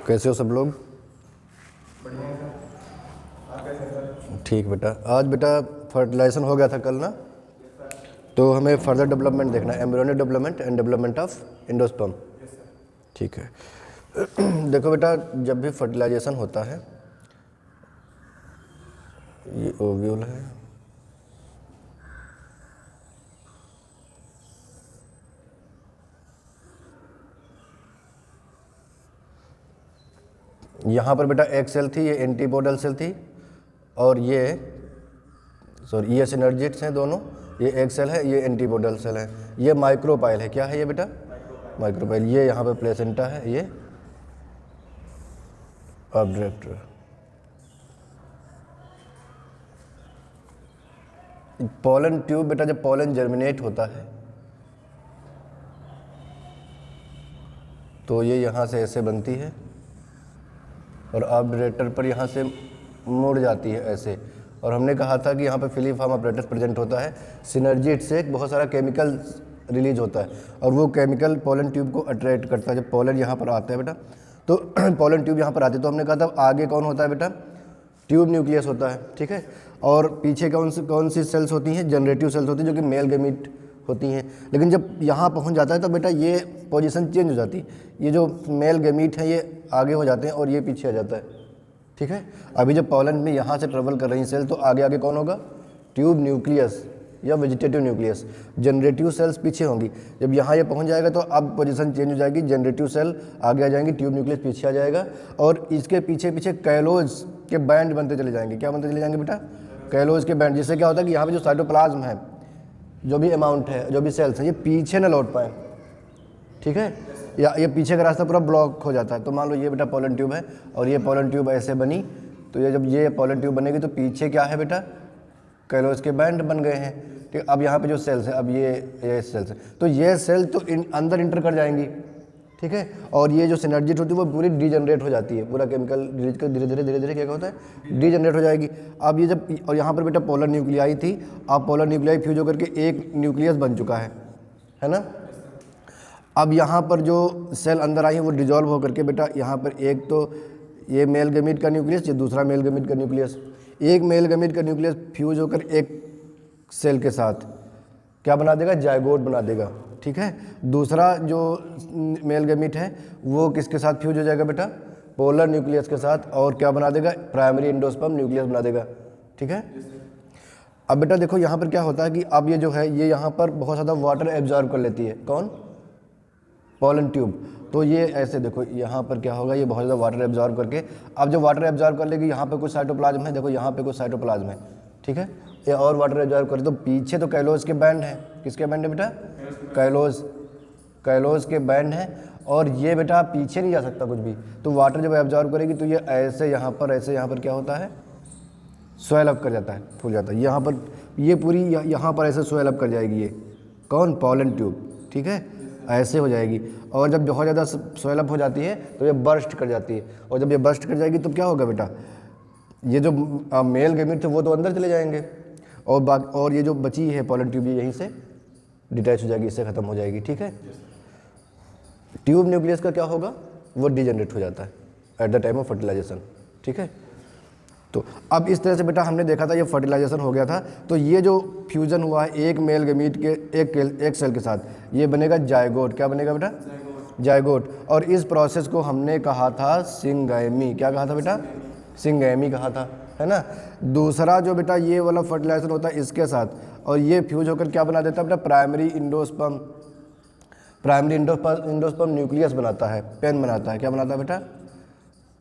कैसे हो सब लोग? ठीक बेटा। आज बेटा फर्टिलाइजेशन हो गया था कल ना, तो हमें फर्दर डेवलपमेंट देखना है, embryonic development and development of endosperm. ठीक है। देखो बेटा, जब भी फर्टिलाइजेशन होता है, ये ओव्यूल है, यहाँ पर बेटा एक सेल थी, ये एंटीपोडल सेल थी, और ये ये सिनर्जिट्स हैं दोनों। ये एक सेल है, ये एंटीपोडल सेल है। ये माइक्रोपाइल है। क्या है ये बेटा? माइक्रोपाइल। ये यहाँ पे प्लेसेंटा है, ये ऑब्जेक्ट। पोलन ट्यूब बेटा, जब पोलन जर्मिनेट होता है तो ये यहाँ से ऐसे बनती है और ऑब्रेटर पर यहाँ से मुड़ जाती है ऐसे। और हमने कहा था कि यहाँ पे फिलीफॉर्म ऑपरेटस प्रेजेंट होता है। सिनर्जिट से बहुत सारा केमिकल रिलीज होता है और वो केमिकल पोलन ट्यूब को अट्रैक्ट करता है। जब पोलन यहाँ पर आता है बेटा, तो पोलन ट्यूब यहाँ पर आती है, तो हमने कहा था आगे कौन होता है बेटा? ट्यूब न्यूक्लियस होता है। ठीक है। और पीछे कौन सी सेल्स होती हैं? जनरेटिव सेल्स होती हैं, जो कि मेल गैमीट होती हैं। लेकिन जब यहाँ पहुँच जाता है तो बेटा ये पोजीशन चेंज हो जाती है। ये जो मेल गैमीट हैं ये आगे हो जाते हैं और ये पीछे आ जाता है। ठीक है। अभी जब पोलन में यहाँ से ट्रेवल कर रही सेल, तो आगे आगे कौन होगा? ट्यूब न्यूक्लियस या वेजिटेटिव न्यूक्लियस। जनरेटिव सेल्स पीछे होंगी। जब यहाँ ये पहुँच जाएगा तो अब पोजीशन चेंज हो जाएगी, जनरेटिव सेल आगे आ जाएंगी, ट्यूब न्यूक्लियस पीछे आ जाएगा, और इसके पीछे पीछे कैलोज के बैंड बनते चले जाएंगे। क्या बनते चले जाएंगे बेटा? कैलोज के बैंड। जिससे क्या होता है कि यहाँ पे जो साइटोप्लाज्म है, जो भी अमाउंट है, जो भी सेल्स हैं, ये पीछे न लौट पाए। ठीक है। या ये पीछे का रास्ता पूरा ब्लॉक हो जाता है। तो मान लो ये बेटा पोलन ट्यूब है और ये पोलन ट्यूब ऐसे बनी, तो ये जब ये पोलन ट्यूब बनेगी तो पीछे क्या है बेटा? कैलोज के बैंड बन गए हैं। ठीक। अब यहाँ पे जो सेल्स है, अब ये सेल्स है, तो ये सेल तो अंदर इंटर कर जाएंगी। ठीक है। और ये जो सिनर्जिट होती है वो पूरी डीजनरेट हो जाती है, पूरा केमिकल रिलीज कर धीरे धीरे क्या होता है? डीजनरेट हो जाएगी। अब ये जब, और यहाँ पर बेटा पोलर न्यूक्लियाई थी, अब पोलर न्यूक्लियाई फ्यूज होकर के एक न्यूक्लियस बन चुका है ना। अब यहाँ पर जो सेल अंदर आई है वो डिजॉल्व होकर के बेटा यहाँ पर एक तो ये मेल गैमीट का न्यूक्लियस, ये दूसरा मेल गैमीट का न्यूक्लियस, एक मेल गैमीट का न्यूक्लियस फ्यूज होकर एक सेल के साथ क्या बना देगा? जायगोट बना देगा। ठीक है। दूसरा जो मेल गैमीट है वो किसके साथ फ्यूज हो जाएगा बेटा? पोलर न्यूक्लियस के साथ, और क्या बना देगा? प्राइमरी एंडोस्पर्म न्यूक्लियस बना देगा। ठीक है। अब बेटा देखो यहाँ पर क्या होता है कि अब ये जो है ये यहाँ पर बहुत ज़्यादा वाटर एब्जॉर्ब कर लेती है। कौन? Pollen tube. तो ये ऐसे देखो यहाँ पर क्या होगा, ये बहुत ज़्यादा वाटर एब्जॉर्ब करके, अब जब वाटर एब्जॉर्ब कर लेगी, यहाँ पे कुछ साइटोप्लाज्म है, देखो यहाँ पे कुछ साइटोप्लाज्म है। ठीक है। ये और वाटर एब्जॉर्ब करे तो पीछे तो कैलोज के बैंड है। किसके बैंड है बेटा? कैलोज के बैंड है, और ये बेटा पीछे नहीं जा सकता कुछ भी। तो वाटर जब एब्जॉर्ब करेगी तो ये ऐसे यहाँ पर क्या होता है? स्वेल अप कर जाता है, फूल जाता है। यहाँ पर ये पूरी यहाँ पर ऐसे स्वेल अप कर जाएगी। ये कौन? Pollen tube. ठीक है। ऐसे हो जाएगी, और जब बहुत ज़्यादा स्वेल अप हो जाती है तो ये बर्स्ट कर जाती है, और जब ये बर्स्ट कर जाएगी तो क्या होगा बेटा? ये जो मेल गैमीट थे वो तो अंदर चले जाएंगे, और ये जो बची है पोलन ट्यूब, ये यहीं से डिटैच हो जाएगी, इससे ख़त्म हो जाएगी। ठीक है। ट्यूब न्यूक्लियस का क्या होगा? वो डीजनरेट हो जाता है at the time of fertilisation. ठीक है। तो अब इस तरह से बेटा हमने देखा था ये फर्टिलाइजेशन हो गया था, तो ये जो फ्यूजन हुआ है एक मेल गैमीट के एक सेल के साथ, ये बनेगा जायगोट। क्या बनेगा बेटा? जायगोट। और इस प्रोसेस को हमने कहा था सिंगैमी। क्या कहा था बेटा? सिंगैमी कहा था, है ना। दूसरा जो बेटा ये वाला फर्टिलाइजेशन होता है इसके साथ, और ये फ्यूज होकर क्या बना देता है बेटा? प्राइमरी इंडोस्पर्म न्यूक्लियस बनाता है, पेन बनाता है। क्या बनाता है बेटा?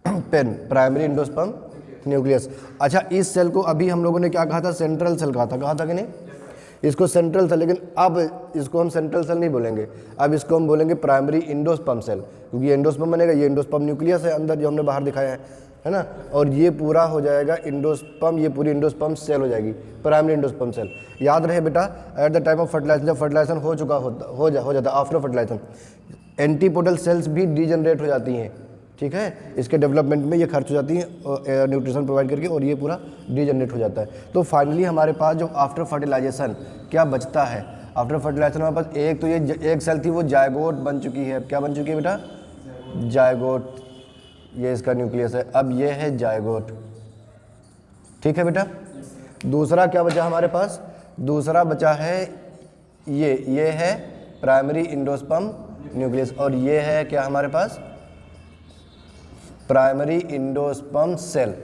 PEN, primary endosperm nucleus. अच्छा, इस सेल को अभी हम लोगों ने क्या कहा था? सेंट्रल सेल कहा था कि नहीं? इसको सेंट्रल सेल, लेकिन अब इसको हम सेंट्रल सेल नहीं बोलेंगे, अब इसको हम बोलेंगे प्राइमरी इंडोस्पर्म सेल, क्योंकि ये इंडोस्पर्म बनेगा, ये इंडोस्पर्म न्यूक्लियस है अंदर जो हमने बाहर दिखाया है ना। और ये पूरा हो जाएगा इंडोस्पर्म, ये पूरी इंडोस्पर्म सेल हो जाएगी, प्राइमरी इंडोस्पर्म सेल। याद रहे बेटा, at the time of fertilisation, जब फर्टिलाइजेशन हो चुका हो जाता है, आफ्टर फर्टिलाइजेशन एंटीपोडल सेल्स भी डीजनरेट हो जाती हैं। ठीक है। इसके डेवलपमेंट में ये खर्च हो जाती है न्यूट्रिशन प्रोवाइड करके, और ये पूरा डीजनरेट हो जाता है। तो फाइनली हमारे पास जो आफ्टर फर्टिलाइजेशन क्या बचता है? आफ्टर फर्टिलाइजेशन हमारे पास एक तो ये एक सेल थी वो जायगोट बन चुकी है। क्या बन चुकी है बेटा? जायगोट। ये इसका न्यूक्लियस है। अब ये है जायगोट, ठीक है बेटा। दूसरा क्या बचा हमारे पास, दूसरा बचा है ये है प्राइमरी इंडोस्पर्म न्यूक्लियस, और ये है क्या हमारे पास, प्राइमरी इंडोस्पर्म सेल।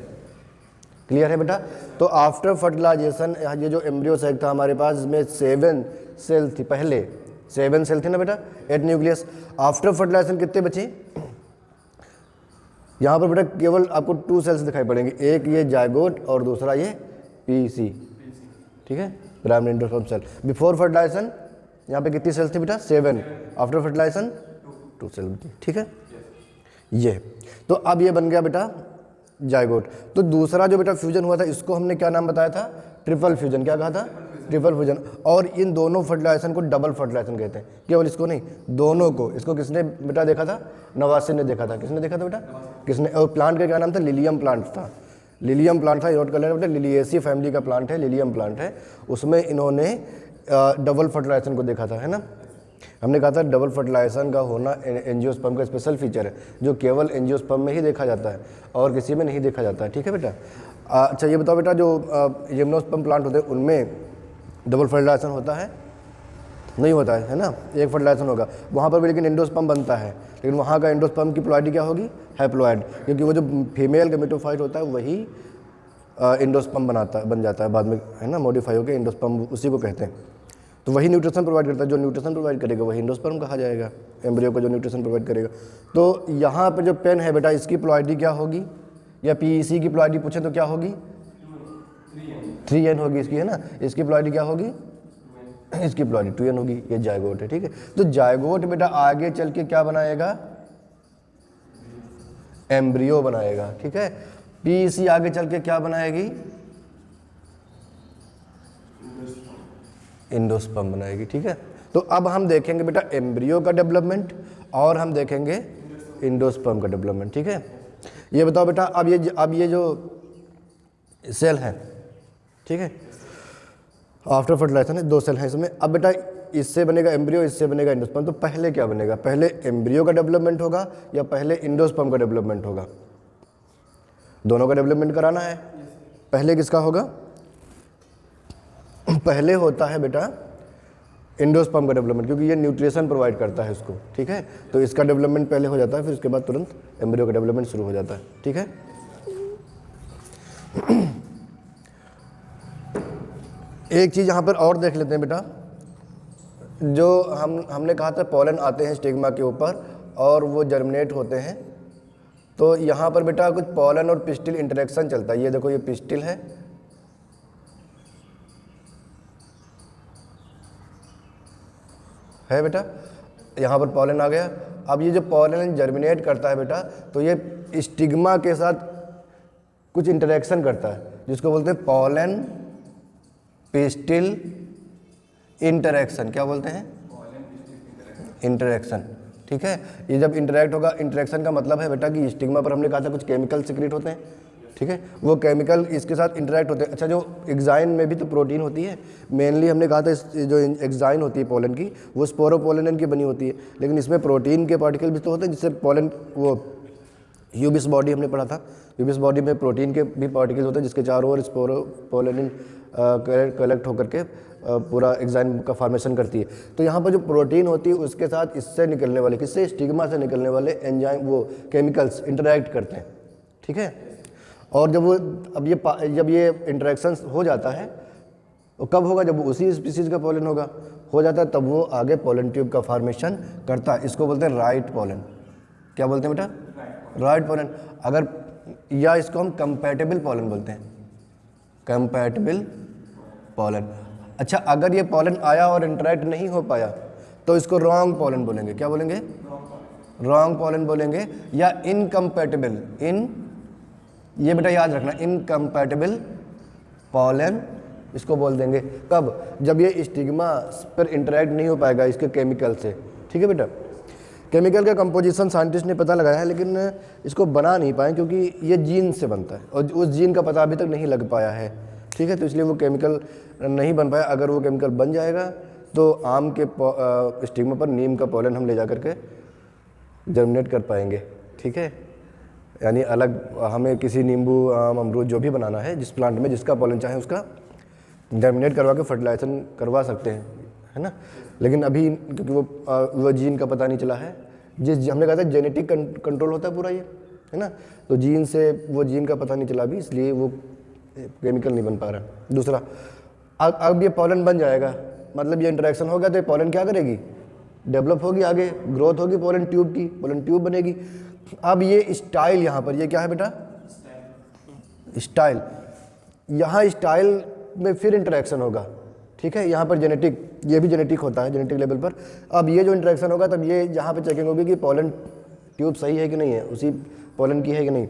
क्लियर है बेटा। तो आफ्टर फर्टिलाइजेशन ये जो एम्ब्रियो सैक था हमारे पास, इसमें 7 सेल थी, पहले 7 सेल थी ना बेटा, 8 न्यूक्लियस। आफ्टर फर्टिलाइजेशन कितने बचे, यहाँ पर बेटा केवल आपको 2 सेल्स दिखाई पड़ेंगे, एक ये जायगोट और दूसरा ये पीसी, ठीक है, primary endosperm cell. Before fertilisation यहाँ पे कितनी सेल्स थी बेटा, 7। आफ्टर फर्टिलाइजेशन 2 सेल बची, ठीक है। ये तो अब ये बन गया बेटा जायगोट। तो दूसरा जो बेटा फ्यूजन हुआ था इसको हमने क्या नाम बताया था, ट्रिपल फ्यूजन। क्या कहा था, ट्रिपल फ्यूजन। और इन दोनों फर्टिलाइजेशन को डबल फर्टिलाइजेशन कहते हैं, केवल इसको नहीं, दोनों को। इसको किसने बेटा देखा था, नवासिन ने देखा था। किसने देखा था बेटा, किसने। और प्लांट का क्या नाम था, लिलियम प्लांट था। लिलियम प्लांट था, नोट कर लेना बेटा, लिलिएसी फैमिली का प्लांट है, लिलियम प्लांट है। उसमें इन्होंने डबल फर्टिलाइजेशन को देखा था, है ना। हमने कहा था डबल फर्टिलाइजेशन का होना एंजियोस्पर्म का स्पेशल फीचर है, जो केवल एंजियोस्पर्म में ही देखा जाता है और किसी में नहीं देखा जाता है, ठीक है बेटा। अच्छा ये बताओ बेटा, जो जिम्नोस्पर्म प्लांट होते हैं उनमें डबल फर्टिलाइजेशन होता है, नहीं होता है ना, एक फर्टिलाइजेशन होगा वहाँ पर भी, लेकिन एंडोस्पर्म बनता है। लेकिन वहाँ का एंडोस्पर्म की प्लॉइडी क्या होगी, हैप्लॉइड, क्योंकि वो जो फीमेल गैमेटोफाइट होता है वही एंडोस्पर्म बन जाता है बाद में, है ना, मॉडिफाई होकर एंडोस्पर्म उसी को कहते हैं। तो वही न्यूट्रिशन प्रोवाइड करता है, जो न्यूट्रिशन प्रोवाइड करेगा वही एंडोस्पर्म कहा जाएगा, एम्ब्रियो को जो न्यूट्रिशन प्रोवाइड करेगा। तो यहाँ पे जो पेन है बेटा, इसकी प्लॉइडी क्या होगी, या पीईसी की प्लॉइडी पूछे तो क्या होगी, 3n होगी इसकी, है ना। इसकी प्लॉइडी क्या होगी, इसकी प्लॉइडी 2n होगी। ये जायगोट है, ठीक है। तो जायगोट बेटा आगे चल के क्या बनाएगा, एम्ब्रियो बनाएगा, ठीक है। पीईसी आगे चल के क्या बनाएगी, इंडोस्पर्म बनाएगी, ठीक है। तो अब हम देखेंगे बेटा एम्ब्रियो का डेवलपमेंट और हम देखेंगे इंडोस्पर्म का डेवलपमेंट, ठीक है। ये बताओ बेटा, अब ये जो सेल है, ठीक है, आफ्टर फर्टिलाइजेशन है 2 सेल है इसमें। अब बेटा इससे बनेगा एम्ब्रियो, इससे बनेगा इंडोस्पर्म। तो पहले क्या बनेगा, पहले एम्ब्रियो का डेवलपमेंट होगा या पहले इंडोस्पर्म का डेवलपमेंट होगा, दोनों का डेवलपमेंट कराना है। पहले किसका होगा, पहले होता है बेटा इंडोस्पर्म का डेवलपमेंट, क्योंकि ये न्यूट्रिशन प्रोवाइड करता है इसको, ठीक है। तो इसका डेवलपमेंट पहले हो जाता है, फिर उसके बाद तुरंत एम्ब्रियो का डेवलपमेंट शुरू हो जाता है, ठीक है। एक चीज़ यहाँ पर और देख लेते हैं बेटा, जो हमने कहा था पॉलन आते हैं स्टिग्मा के ऊपर और वो जर्मिनेट होते हैं। तो यहाँ पर बेटा कुछ पॉलन और पिस्टिल इंटरेक्शन चलता है। ये देखो, ये पिस्टिल है बेटा, यहाँ पर पॉलन आ गया। अब ये जो पॉलन जर्मिनेट करता है बेटा, तो ये स्टिग्मा के साथ कुछ इंटरेक्शन करता है, जिसको बोलते हैं पॉलन पिस्टिल इंटरेक्शन। क्या बोलते हैं, इंटरेक्शन, ठीक है। ये जब इंटरेक्ट होगा, इंटरेक्शन का मतलब है बेटा कि स्टिग्मा पर हमने कहा था कुछ केमिकल सिक्रेट होते हैं, ठीक है, वो केमिकल इसके साथ इंटरेक्ट होते हैं। अच्छा, जो एक्साइन में भी तो प्रोटीन होती है, मेनली हमने कहा था जो एक्साइन होती है पोलन की, वो स्पोरोपोलिन की बनी होती है, लेकिन इसमें प्रोटीन के पार्टिकल भी तो होते हैं, जिससे पोलन, वो ह्यूबिस बॉडी हमने पढ़ा था, ह्यूबिस बॉडी में प्रोटीन के भी पार्टिकल्स होते हैं, जिसके चारों ओर स्पोरोपोलिन कलेक्ट होकर के पूरा एक्साइन का फॉर्मेशन करती है। तो यहाँ पर जो प्रोटीन होती है उसके साथ इससे निकलने वाले, किससे, स्टिग्मा से निकलने वाले एंजाइम, वो केमिकल्स इंटरैक्ट करते हैं, ठीक है। और जब ये इंटरेक्शन हो जाता है, वो कब होगा, जब वो उसी स्पीसीज का पोलन हो जाता है, तब वो आगे पोलन ट्यूब का फॉर्मेशन करता है। इसको बोलते हैं राइट पोलन। क्या बोलते हैं बेटा, राइट पोलन। अगर, या इसको हम कंपैटिबल पोलन बोलते हैं, कंपैटिबल पोलन। अच्छा, अगर ये पोलन आया और इंटरैक्ट नहीं हो पाया तो इसको रॉन्ग पोलन बोलेंगे। क्या बोलेंगे, रॉन्ग पोलन बोलेंगे, या इनकम्पैटिबल, ये बेटा याद रखना, इनकम्पैटिबल पोलन इसको बोल देंगे। कब, जब ये स्टिग्मा पर इंटरैक्ट नहीं हो पाएगा इसके केमिकल से, ठीक है बेटा। केमिकल का कंपोजिशन साइंटिस्ट ने पता लगाया है, लेकिन इसको बना नहीं पाए, क्योंकि ये जीन से बनता है और उस जीन का पता अभी तक नहीं लग पाया है, ठीक है। तो इसलिए वो केमिकल नहीं बन पाया। अगर वो केमिकल बन जाएगा तो आम के स्टिग्मा पर नीम का पोलन हम ले जा करके जर्मिनेट कर पाएंगे, ठीक है। यानी अलग हमें किसी नींबू आम अमरूद जो भी बनाना है, जिस प्लांट में जिसका पॉलन चाहे उसका जर्मिनेट करवा के फर्टिलाइजेशन करवा सकते हैं, है ना। लेकिन अभी क्योंकि वो जीन का पता नहीं चला है, जिस हमने कहा था जेनेटिक कंट्रोल होता है पूरा ये, है ना, तो जीन से वो जीन का पता नहीं चला अभी, इसलिए वो केमिकल नहीं बन पा रहा। दूसरा, अब ये पॉलन बन जाएगा, मतलब ये इंटरेक्शन होगा तो ये पॉलन क्या करेगी, डेवलप होगी, आगे ग्रोथ होगी पॉलन ट्यूब की, पॉलन ट्यूब बनेगी। अब ये स्टाइल यहाँ पर, ये क्या है बेटा, स्टाइल, यहाँ स्टाइल में फिर इंटरेक्शन होगा, ठीक है। यहाँ पर जेनेटिक, ये भी जेनेटिक होता है जेनेटिक लेवल पर। अब ये जो इंटरेक्शन होगा तब ये यहाँ पे चेकिंग होगी कि पॉलन ट्यूब सही है कि नहीं है, उसी पॉलन की है कि नहीं।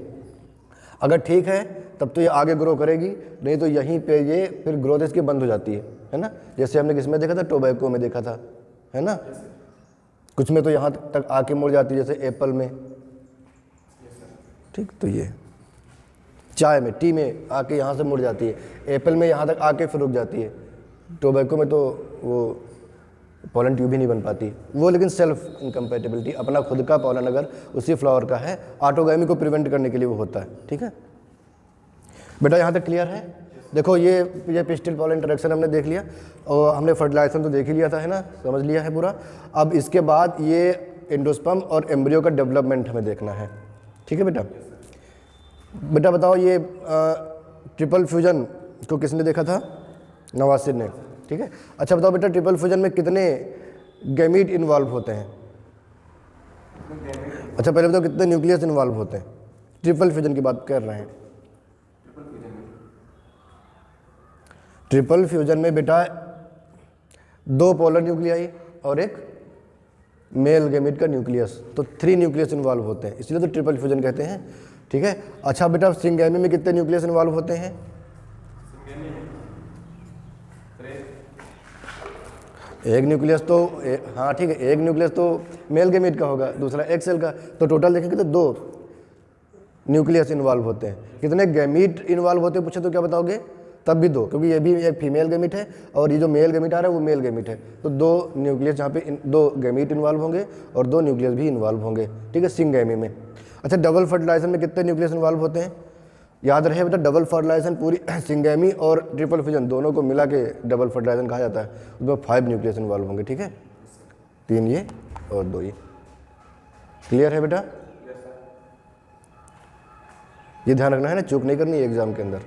अगर ठीक है तब तो ये आगे ग्रो करेगी, नहीं तो यहीं पे ये फिर ग्रोथ इसकी बंद हो जाती है ना। जैसे हमने किस में देखा था, टोबैको में देखा था, है ना। कुछ में तो यहाँ तक आके मुड़ जाती है, जैसे एप्पल में, ठीक। तो ये चाय में, टी में आके यहाँ से मुड़ जाती है, एप्पल में यहाँ तक आके फिर रुक जाती है, टोबैको में तो वो पॉलन ट्यूब ही नहीं बन पाती वो। लेकिन सेल्फ इनकम्पैटिबिलिटी, अपना खुद का पॉलन अगर उसी फ्लावर का है, ऑटोगैमी को प्रिवेंट करने के लिए वो होता है, ठीक है बेटा। यहाँ तक क्लियर है। देखो ये पिस्टिल पॉलन इंटरेक्शन हमने देख लिया, और हमने फर्टिलाइजेशन तो देख ही लिया था, है ना, समझ लिया है पूरा। अब इसके बाद ये एंडोस्पर्म और एम्ब्रियो का डेवलपमेंट हमें देखना है, ठीक है बेटा। बेटा बताओ, ये ट्रिपल फ्यूजन को किसने देखा था, नवासिर ने, ठीक है। अच्छा बताओ बेटा, ट्रिपल फ्यूजन में कितने गैमीट इन्वॉल्व होते हैं। अच्छा पहले बताओ कितने न्यूक्लियस इन्वॉल्व होते हैं, ट्रिपल फ्यूजन की बात कर रहे हैं। ट्रिपल फ्यूजन में बेटा 2 पोलर न्यूक्लियाई और एक मेल गैमीट का न्यूक्लियस, तो 3 न्यूक्लियस इन्वॉल्व होते हैं, इसलिए तो ट्रिपल फ्यूजन कहते हैं, ठीक है। अच्छा बेटा, सिंगैमी में कितने न्यूक्लियस इन्वॉल्व होते हैं, एक न्यूक्लियस तो हाँ ठीक है, एक न्यूक्लियस तो मेल गैमीट का होगा, दूसरा एक सेल का, तो टोटल देखेंगे तो 2 न्यूक्लियस इन्वॉल्व होते हैं। कितने गैमीट इन्वॉल्व होते हैं पूछे तो क्या बताओगे, तब भी 2, क्योंकि ये भी एक फीमेल गैमीट है और ये जो मेल गैमीट आ रहा है वो मेल गैमीट है, तो 2 न्यूक्लियस यहाँ पे 2 गैमीट इन्वॉल्व होंगे और 2 न्यूक्लियस भी इन्वॉल्व होंगे, ठीक है, सिंगैमी में। अच्छा डबल फर्टिलाइजेशन में कितने न्यूक्लियस इन्वॉल्व होते हैं, याद रहे बेटा, डबल फर्टिलाइजेशन पूरी सिंगैमी और ट्रिपल फ्यूजन दोनों को मिला के डबल फर्टिलाइजेशन कहा जाता है, उसमें 5 न्यूक्लियस इन्वॉल्व होंगे, ठीक है, 3 ये और 2 ये। क्लियर है बेटा, ये ध्यान रखना है ना, चूक नहीं करनी एग्जाम के अंदर,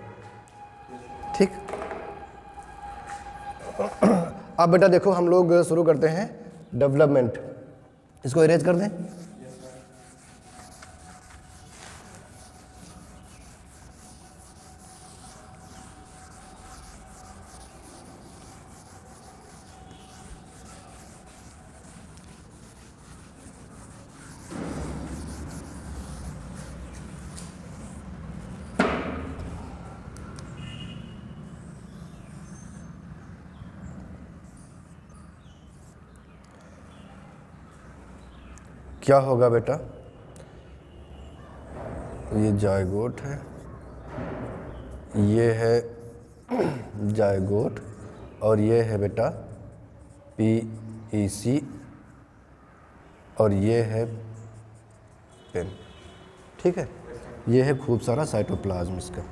ठीक। अब बेटा देखो हम लोग शुरू करते हैं डेवलपमेंट, इसको इरेज कर दें। क्या होगा बेटा, ये जायगोट है, ये है जायगोट और ये है बेटा PEC और ये है पेन, ठीक है। ये है खूब सारा साइटोप्लाज्म इसका,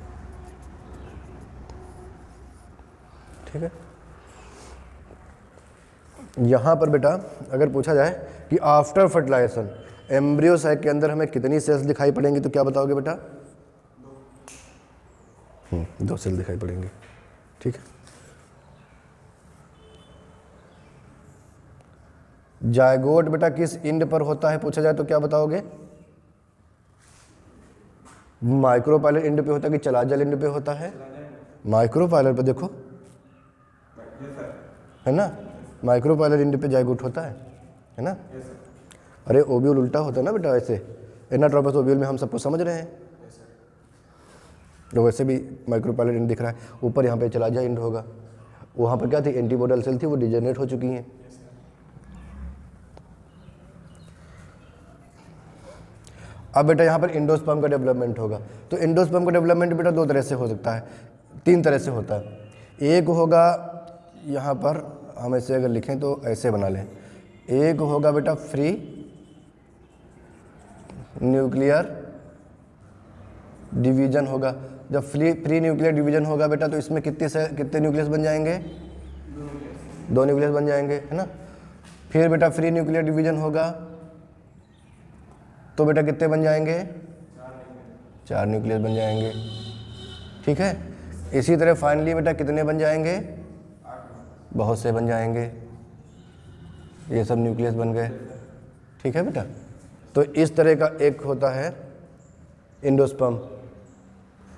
ठीक है। यहाँ पर बेटा अगर पूछा जाए कि आफ्टर फर्टिलाइजेशन एम्ब्रियो साइक के अंदर हमें कितनी सेल्स दिखाई पड़ेंगी, तो क्या बताओगे बेटा, 2 सेल दिखाई पड़ेंगे, ठीक है। जायगोट बेटा किस इंड पर होता है पूछा जाए तो क्या बताओगे, माइक्रोपाइलर इंड पे होता है कि चलाजल इंड पे होता है, माइक्रोपाइलर पे देखो, है ना, माइक्रोपाइलर इंड पे जायगोट होता है ना। अरे ओव्यूल उल्टा होता है ना बेटा, वैसे एनाट्रोपस ओव्यूल में हम सबको समझ रहे हैं, तो वैसे भी माइक्रोपाइलर इंड दिख रहा है, ऊपर यहाँ पे चलाजा इंड होगा, वहाँ पर क्या थी, एंटीबॉडल सेल थी, वो डिजेनरेट हो चुकी हैं। अब बेटा यहाँ पर एंडोस्पर्म का डेवलपमेंट होगा, तो एंडोस्पर्म का डेवलपमेंट बेटा 2 तरह से हो सकता है, 3 तरह से होता है। एक होगा यहाँ पर हम ऐसे अगर लिखें तो ऐसे बना लें, एक होगा बेटा फ्री न्यूक्लियर डिवीजन होगा। जब फ्री न्यूक्लियर डिवीजन होगा बेटा तो इसमें कितने न्यूक्लियस बन जाएंगे? 2 न्यूक्लियस बन जाएंगे, है ना। फिर बेटा फ्री न्यूक्लियर डिवीजन होगा तो बेटा कितने बन जाएंगे? 4 न्यूक्लियस बन जाएंगे, ठीक है। इसी तरह फाइनली बेटा कितने बन जाएंगे? बहुत से बन जाएंगे, ये सब न्यूक्लियस बन गए, ठीक है बेटा। तो इस तरह का एक होता है एंडोस्पर्म।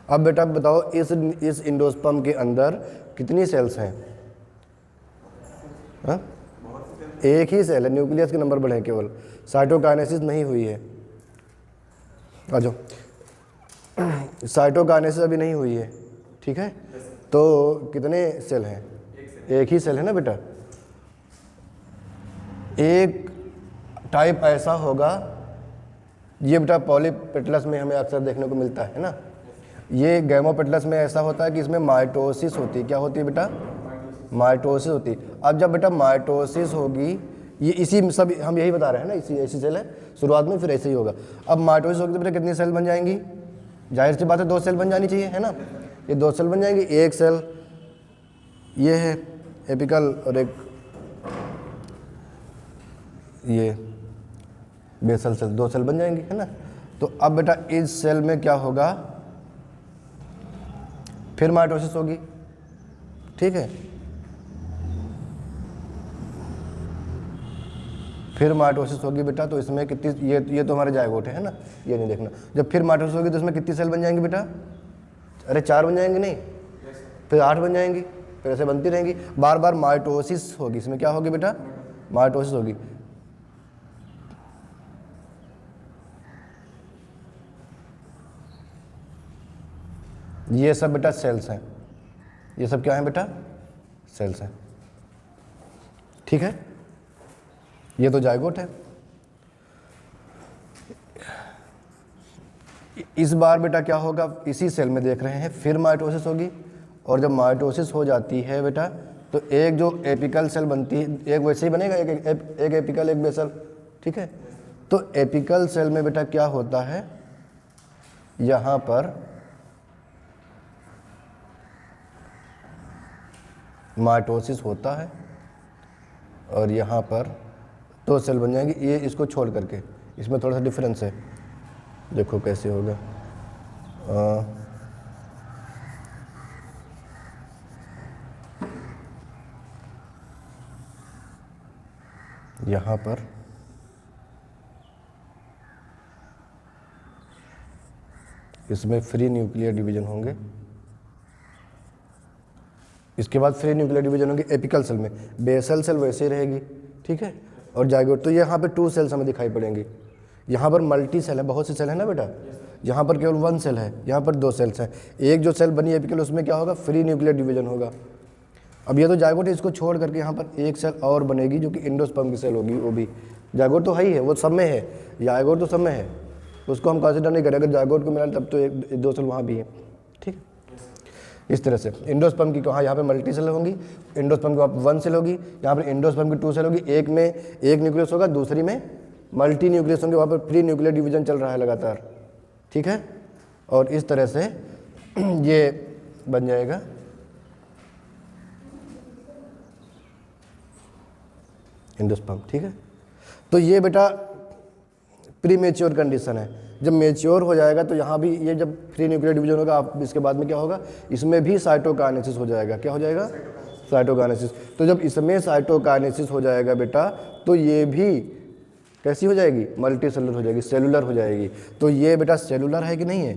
अब बेटा बताओ इस एंडोस्पर्म के अंदर कितनी सेल्स हैं? हाँ, एक ही सेल है, न्यूक्लियस के नंबर बढ़े केवल, साइटोकाइनेसिस नहीं हुई है। आ जाओ, साइटोकाइनेसिस अभी नहीं हुई है, ठीक है। तो कितने सेल हैं? एक ही सेल है ना बेटा। एक टाइप ऐसा होगा, ये बेटा पॉलीपेटलस में हमें अक्सर देखने को मिलता है ना। ये गैमोपेटलस में ऐसा होता है कि इसमें माइटोसिस होती है। क्या होती है बेटा? माइटोसिस होती है। अब जब बेटा माइटोसिस होगी, ये इसी सब हम यही बता रहे हैं ना, इसी ऐसी सेल है शुरुआत में, फिर ऐसे ही होगा। अब माइटोसिस होगी तो बेटा कितनी सेल बन जाएंगी? जाहिर सी बात है 2 सेल बन जानी चाहिए, है ना। ये 2 सेल बन जाएंगी। एक सेल ये है एपिकल और एक ये बेसल सेल, 2 सेल बन जाएंगी, है ना। तो अब बेटा इस सेल में क्या होगा? फिर माइटोसिस होगी, ठीक है। फिर माइटोसिस होगी बेटा तो इसमें कितनी, ये तो हमारे जायगोट है ना, ये नहीं देखना। जब फिर माइटोसिस होगी तो इसमें कितनी सेल बन जाएंगी बेटा? अरे 4 बन जाएंगे, नहीं फिर 8 बन जाएंगी, फिर ऐसे बनती रहेंगी। बार बार माइटोसिस होगी। इसमें क्या होगी बेटा? माइटोसिस होगी। ये सब बेटा सेल्स हैं, ये सब क्या है बेटा? सेल्स हैं, ठीक है। ये तो जायगोट है। इस बार बेटा क्या होगा? इसी सेल में देख रहे हैं, फिर माइटोसिस होगी। और जब माइटोसिस हो जाती है बेटा तो एक जो एपिकल सेल बनती है, एक वैसे ही बनेगा, एक एपिकल एक बेसल, ठीक है। तो एपिकल सेल में बेटा क्या होता है? यहाँ पर माइटोसिस होता है और यहाँ पर 2 सेल बन जाएंगी, ये इसको छोड़ करके। इसमें थोड़ा सा डिफरेंस है, देखो कैसे होगा। यहाँ पर इसमें फ्री न्यूक्लियर डिवीजन होंगे, इसके बाद फ्री न्यूक्लियर डिवीजन होंगे एपिकल सेल में। बेसल सेल वैसे ही रहेगी, ठीक है। और जायगोट तो यहाँ पे 2 सेल्स हमें दिखाई पड़ेंगी। यहाँ पर मल्टी सेल है, बहुत सी सेल है ना बेटा। यहाँ पर केवल 1 सेल है, यहाँ पर 2 सेल्स हैं। एक जो सेल बनी एपिकल उसमें क्या होगा? फ्री न्यूक्लियर डिवीजन होगा। अब ये तो जायगोट है, इसको छोड़ करके यहाँ पर एक सेल और बनेगी जो कि एंडोस्पर्म की सेल होगी। वो भी जायगोट तो है ही है, वो सब में है, जायगोट तो सब में है, उसको हम कंसिडर नहीं करें। अगर जायगोट को मिला तब तो 1-2 सेल वहाँ भी है, ठीक है। इस तरह से एंडोस्पर्म की कहाँ, यहाँ पे मल्टी सेल होंगी, एंडोस्पर्म की वहाँ 1 सेल होगी, यहाँ पर एंडोस्पर्म की 2 सेल होगी। एक में एक न्यूक्लियस होगा, दूसरी में मल्टी न्यूक्लियस होंगे। वहाँ पर फ्री न्यूक्लियर डिवीजन चल रहा है लगातार, ठीक है। और इस तरह से ये बन जाएगा एंडोस्पर्म, ठीक है। तो ये बेटा प्री मेच्योर कंडीशन है। जब मेच्योर हो जाएगा तो यहाँ भी ये जब फ्री न्यूक्लियर डिवीजन होगा, आप इसके बाद में क्या होगा? इसमें भी साइटोकाइनेसिस हो जाएगा। क्या हो जाएगा? साइटोकाइनेसिस। तो जब इसमें साइटोकाइनेसिस हो जाएगा बेटा तो ये भी कैसी हो जाएगी? मल्टी सेलुलर हो जाएगी, सेलुलर हो जाएगी। तो ये बेटा सेलुलर है कि नहीं है?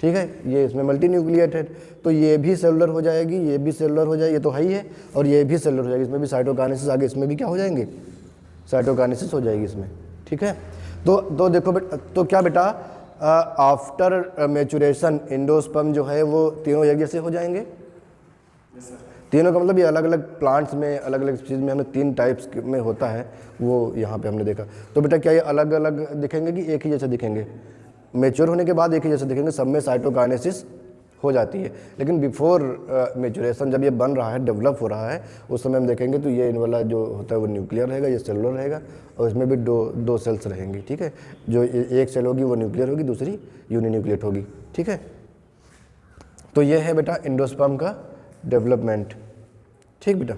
ठीक है, ये इसमें मल्टी न्यूक्लिएटेड, तो ये भी सेलुलर हो जाएगी, ये भी सेलुलर हो जाएगी, ये तो है ही है, और ये भी सेलुलर हो जाएगी। इसमें भी साइटोकाइनेसिस आगे, इसमें भी क्या हो जाएंगे? साइटोकाइनेसिस हो जाएगी इसमें, ठीक है। तो देखो बेटा, तो क्या बेटा आफ्टर मैच्योरेशन एंडोस्पर्म जो है वो तीनों एक जैसे हो जाएंगे? तीनों का मतलब ये अलग अलग प्लांट्स में, अलग अलग चीज़ में हमें 3 टाइप्स में होता है, वो यहाँ पे हमने देखा। तो बेटा क्या ये अलग अलग दिखेंगे कि एक ही जैसे दिखेंगे? मैच्योर होने के बाद एक ही जैसे दिखेंगे, सब में साइटोकाइनेसिस हो जाती है। लेकिन बिफोर मेचुरेशन जब ये बन रहा है, डेवलप हो रहा है, उस समय हम देखेंगे तो ये इन वाला जो होता है वो न्यूक्लियर रहेगा, ये सेलुलर रहेगा, और इसमें भी दो सेल्स रहेंगी। ठीक है, जो एक सेल होगी वो न्यूक्लियर होगी, दूसरी यूनिन्यूक्लिएट होगी। ठीक है, तो ये है बेटा एंडोस्पर्म का डेवलपमेंट। ठीक बेटा,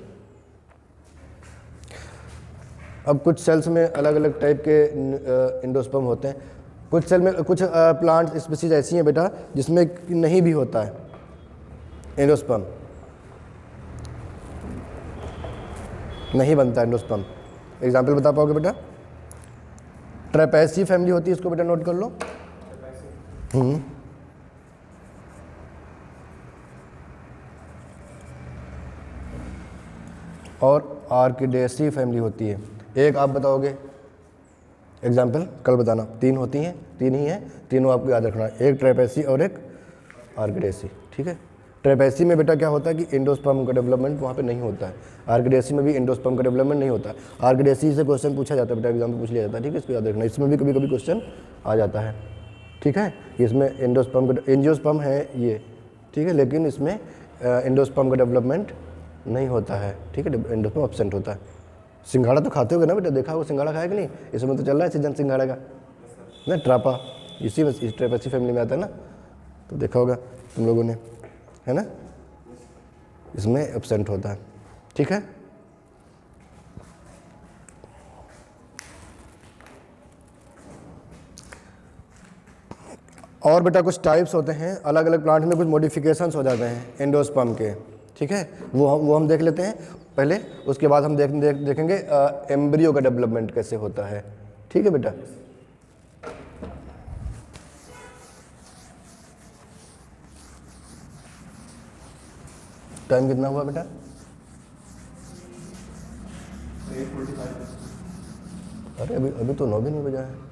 अब कुछ सेल्स में अलग अलग टाइप के एंडोस्पर्म होते हैं। कुछ सेल में कुछ प्लांट स्पीसीज ऐसी हैं बेटा जिसमें नहीं भी होता है एंडोस्पर्म, नहीं बनता एंडोस्पर्म। एग्जाम्पल बता पाओगे बेटा? ट्रेपेसी फैमिली होती है, इसको बेटा नोट कर लो। और आर्किडेसी फैमिली होती है। एक आप बताओगे एग्जाम्पल, कल बताना। 3 होती हैं, 3 ही हैं, तीनों आपको याद रखना, एक ट्रेपेसी और एक आर्किडेसी। ठीक है, ट्रेपेसी में बेटा क्या होता है कि एंडोस्पर्म का डेवलपमेंट वहाँ पे नहीं होता है, आर्किडेसी में भी एंडोस्पर्म का डेवलपमेंट नहीं होता है। आर्किडेसी से क्वेश्चन पूछा जाता है बेटा, एग्जाम में पूछ लिया जाता है। ठीक है, इसको याद रखना, इसमें भी कभी कभी क्वेश्चन आ जाता है। ठीक है, इसमें एंडोस्पर्म का एंजियोस्पर्म है ये, ठीक है, लेकिन इसमें एंडोस्पर्म का डेवलपमेंट नहीं होता है। ठीक है, एंडोस्पर्म एब्सेंट होता है। सिंघाड़ा तो खाते होगे ना बेटा, देखा होगा सिंघाड़ा खाया कि नहीं? इसमें तो चल रहा है सीजन सिंघाड़ा का ना, ट्रापा इसी में, इस ट्रेपेसी फैमिली में आता है ना, तो देखा होगा तुम लोगों ने, है ना, इसमें एब्सेंट होता है। ठीक है, और बेटा कुछ टाइप्स होते हैं, अलग अलग प्लांट में कुछ मॉडिफिकेशंस हो जाते हैं एंडोस्पर्म के। ठीक है, वो हम देख लेते हैं पहले, उसके बाद हम देखेंगे एम्ब्रियो का डेवलपमेंट कैसे होता है। ठीक है बेटा, टाइम कितना हुआ बेटा? 8:45। अरे अभी तो 9 भी नहीं बजा है।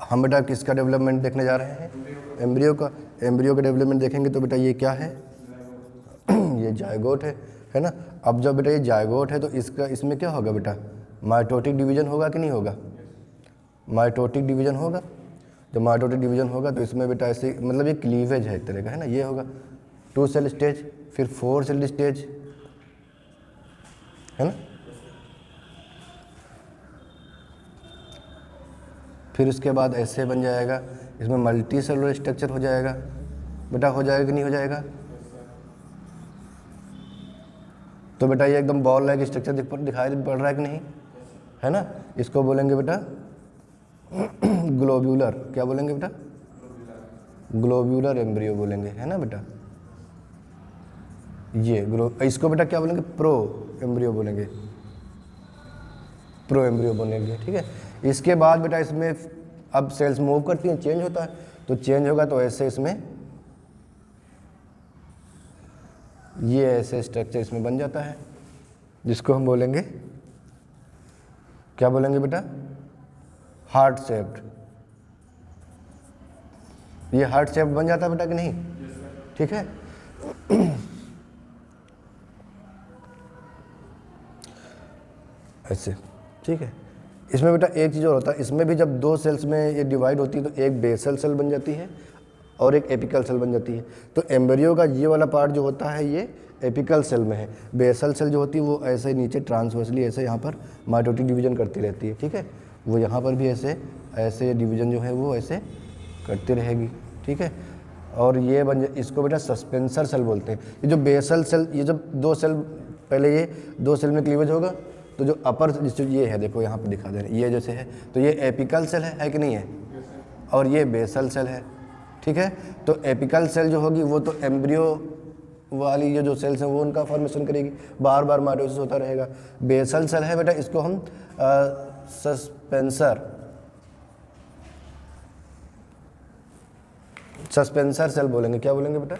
हम बेटा किसका डेवलपमेंट देखने जा रहे हैं? एम्ब्रियो का। एम्ब्रियो का डेवलपमेंट देखेंगे तो बेटा ये क्या है? ये जायगोट है ना। अब जब बेटा ये जायगोट है तो इसमें क्या होगा बेटा? माइटोटिक डिवीजन होगा कि नहीं होगा? माइटोटिक डिवीजन होगा। जब माइटोटिक डिवीजन होगा तो इसमें बेटा ऐसे, मतलब ये क्लीवेज है एक तरह का, है ना। ये होगा 2 सेल स्टेज, फिर 4 सेल स्टेज, है ना। फिर उसके बाद ऐसे बन जाएगा, इसमें मल्टी सेलुलर स्ट्रक्चर हो जाएगा बेटा। हो जाएगा कि नहीं हो जाएगा? तो बेटा ये एकदम बॉल लाइक स्ट्रक्चर दिखाई पड़ रहा है कि नहीं, है ना। इसको बोलेंगे बेटा ग्लोब्यूलर। क्या बोलेंगे बेटा? ग्लोब्यूलर एम्ब्रियो बोलेंगे, है ना बेटा। ये इसको बेटा क्या बोलेंगे? प्रो एम्ब्रियो बोलेंगे, प्रो एम्ब्रियो बोलेंगे। ठीक है, इसके बाद बेटा इसमें अब सेल्स मूव करती हैं, चेंज होता है, तो चेंज होगा तो ऐसे इसमें ये ऐसे स्ट्रक्चर इसमें बन जाता है, जिसको हम बोलेंगे, क्या बोलेंगे बेटा? Heart shaped. ये हार्ट शेप्ड बन जाता है बेटा कि नहीं? ठीक है। ऐसे, ठीक है। इसमें बेटा एक चीज़ और होता है, इसमें भी जब 2 सेल्स में ये डिवाइड होती है तो एक बेसल सेल बन जाती है और एक एपिकल सेल बन जाती है। तो एम्ब्रियो का ये वाला पार्ट जो होता है ये एपिकल सेल में है। बेसल सेल जो होती है वो ऐसे नीचे ट्रांसवर्सली ऐसे यहाँ पर माइटोटिक डिवीजन करती रहती है। ठीक है, वो यहाँ पर भी ऐसे ऐसे डिवीजन जो है वो ऐसे करती रहेगी। ठीक है, और ये इसको बेटा सस्पेंसर सेल बोलते हैं। ये जो बेसल सेल, ये जब 2 सेल, पहले ये 2 सेल में क्लीवेज होगा तो जो अपर जो ये है, देखो यहाँ पर दिखा दे रहे हैं, ये जैसे है तो ये एपिकल सेल है कि नहीं है, और ये बेसल सेल है। ठीक है, तो एपिकल सेल जो होगी वो तो एम्ब्रियो वाली ये जो सेल्स हैं वो उनका फॉर्मेशन करेगी, बार बार माइटोसिस होता रहेगा। बेसल सेल है बेटा, इसको हम सस्पेंसर सस्पेंसर सेल बोलेंगे। क्या बोलेंगे बेटा?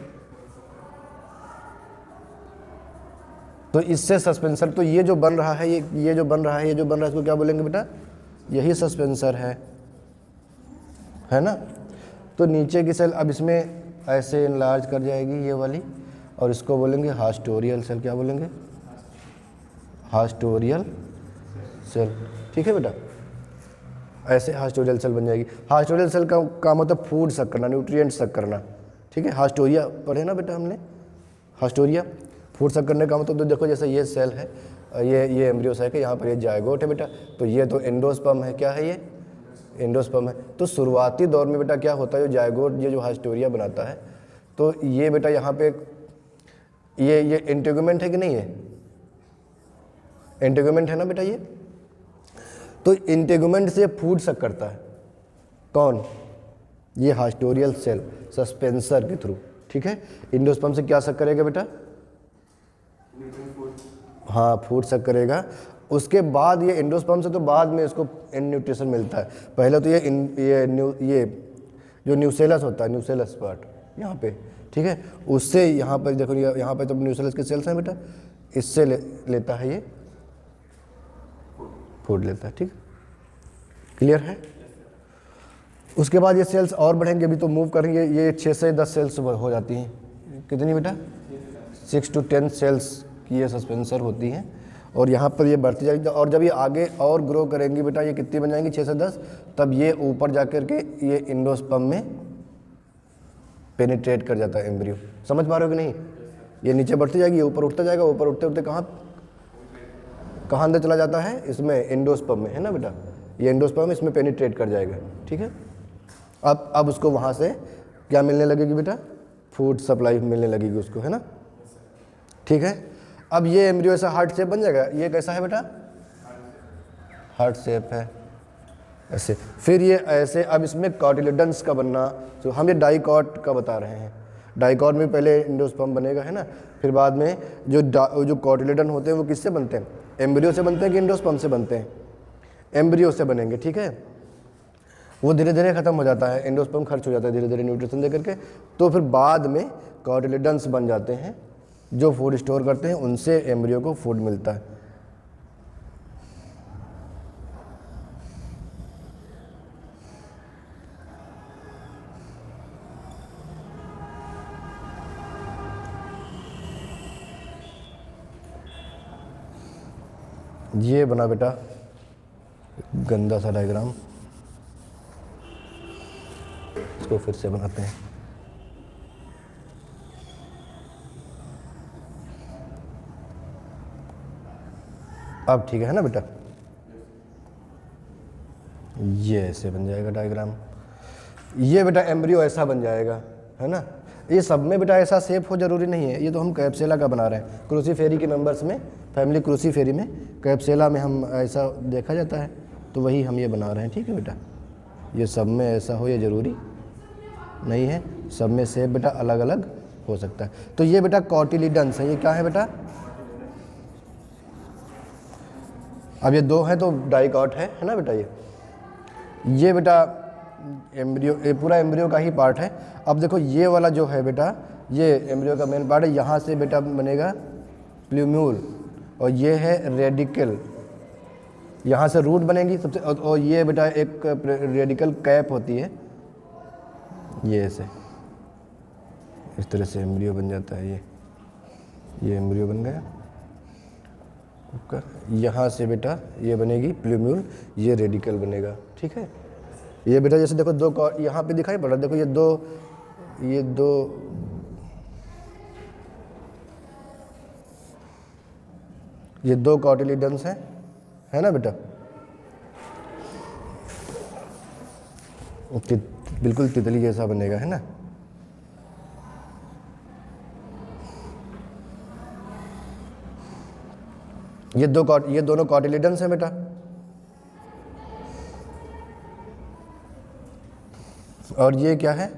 तो इससे सस्पेंसर, तो ये जो बन रहा है, ये जो बन रहा है, ये जो बन रहा है, इसको क्या बोलेंगे बेटा? यही सस्पेंसर है ना। तो नीचे की सेल अब इसमें ऐसे इनलार्ज कर जाएगी ये वाली, और इसको बोलेंगे हास्टोरियल सेल। क्या बोलेंगे? हास्टोरियल सेल। ठीक है बेटा, ऐसे हास्टोरियल सेल बन जाएगी। हास्टोरियल सेल का काम होता है फूड सक करना, न्यूट्रिएंट सक करना। ठीक है, हास्टोरिया पढ़े ना बेटा हमने, हास्टोरिया फूड सक करने का मतलब। तो देखो जैसे ये सेल है, ये एम्ब्रियोसाइक है, यहाँ पर ये जायगोट है बेटा, तो ये तो एंडोस्पर्म है। क्या है ये? एंडोस्पर्म है। तो शुरुआती दौर में बेटा क्या होता है, जो जायगोट, ये जो हास्टोरिया बनाता है, तो ये बेटा यहाँ पे ये इंटेगुमेंट है कि नहीं है? इंटेगुमेंट है ना बेटा ये। तो इंटेगुमेंट से फूड सक करता है कौन? ये हास्टोरियल सेल सस्पेंसर के थ्रू। ठीक है, एंडोस्पर्म से क्या सक करेगा बेटा? हाँ, फूड सक करेगा। उसके बाद ये एंडोस्पर्म से तो बाद में इसको न्यूट्रिशन मिलता है। पहले तो ये जो न्यूसेलस होता है, न्यूसेलस पार्ट यहाँ पे, ठीक है, उससे यहाँ पर देखो, यहाँ पे तो न्यूसेलस के सेल्स हैं बेटा, इससे लेता है ये फूड लेता है। ठीक, क्लियर है? उसके बाद ये सेल्स और बढ़ेंगे, अभी तो मूव करेंगे, ये 6 से 10 सेल्स हो जाती हैं। कितनी बेटा? 6 to 10 सेल्स की ये सस्पेंसर होती हैं, और यहाँ पर ये बढ़ती जाएगी। और जब ये आगे और ग्रो करेंगी बेटा, ये कितनी बन जाएंगी? 6 से 10। तब ये ऊपर जा कर के ये एंडोस्पर्म में पेनिट्रेट कर जाता है एम्ब्रियो। समझ पा रहे हो कि नहीं? ये नीचे बढ़ती जाएगी, ये ऊपर उठता जाएगा, ऊपर उठते उठते कहाँ अंदर चला जाता है? इसमें एंडोस्पर्म में, है ना बेटा। ये एंडोस्पर्म इसमें पेनिट्रेट कर जाएगा। ठीक है, अब उसको वहाँ से क्या मिलने लगेगी बेटा? फूड सप्लाई मिलने लगेगी उसको, है ना। ठीक है, अब ये एम्ब्रियो ऐसा हार्ट शेप बन जाएगा। ये कैसा है बेटा? हार्ट शेप है ऐसे। फिर ये ऐसे, अब इसमें कॉटिलिडन्स का बनना, तो हम ये डाइकॉट का बता रहे हैं। डाइकॉट में पहले एंडोस्पर्म बनेगा, है ना, फिर बाद में जो कॉटिलिडन होते हैं वो किससे बनते हैं? एम्ब्रियो से बनते हैं कि एंडोस्पर्म से बनते हैं? एम्ब्रियो से बनेंगे। ठीक है, वो धीरे धीरे ख़त्म हो जाता है, एंडोस्पर्म खर्च हो जाता है धीरे धीरे न्यूट्रिशन दे करके, तो फिर बाद में कॉटिलिडन्स बन जाते हैं जो फूड स्टोर करते हैं, उनसे एम्ब्रियो को फूड मिलता है। ये बना बेटा गंदा सा डायग्राम, इसको फिर से बनाते हैं। अब ठीक है ना बेटा, ये ऐसे बन जाएगा डायग्राम। ये बेटा एम्ब्रियो ऐसा बन जाएगा, है ना। ये सब में बेटा ऐसा शेप हो जरूरी नहीं है, ये तो हम कैप्सेला का बना रहे हैं। क्रूसीफेरी के मेंबर्स में, फैमिली क्रूसीफेरी में, कैप्सेला में हम ऐसा देखा जाता है, तो वही हम ये बना रहे हैं। ठीक है बेटा, ये सब में ऐसा हो ये ज़रूरी नहीं है, सब में शेप बेटा अलग अलग हो सकता है। तो ये बेटा कॉटिलिडन्स है। ये क्या है बेटा? अब ये दो हैं तो डाइकॉट है ना बेटा। ये बेटा एम्ब्रियो, ये पूरा एम्ब्रियो का ही पार्ट है। अब देखो ये वाला जो है बेटा, ये एम्ब्रियो का मेन पार्ट है। यहाँ से बेटा बनेगा प्ल्यूम्यूल, और ये है रेडिकल, यहाँ से रूट बनेगी सबसे, और ये बेटा एक रेडिकल कैप होती है, ये ऐसे इस तरह से एम्ब्रियो बन जाता है। ये एम्ब्रियो बन गया। यहाँ से बेटा ये बनेगी प्ल्यूम्यूल, ये रेडिकल बनेगा। ठीक है, ये बेटा जैसे देखो दो यहाँ पे दिखाई पड़ रहा है, देखो ये दो कॉटिलिडन्स हैं, है ना बेटा। बिल्कुल तितली जैसा बनेगा, है ना। ये दोनों कॉटिलिडन्स हैं बेटा, और ये क्या है?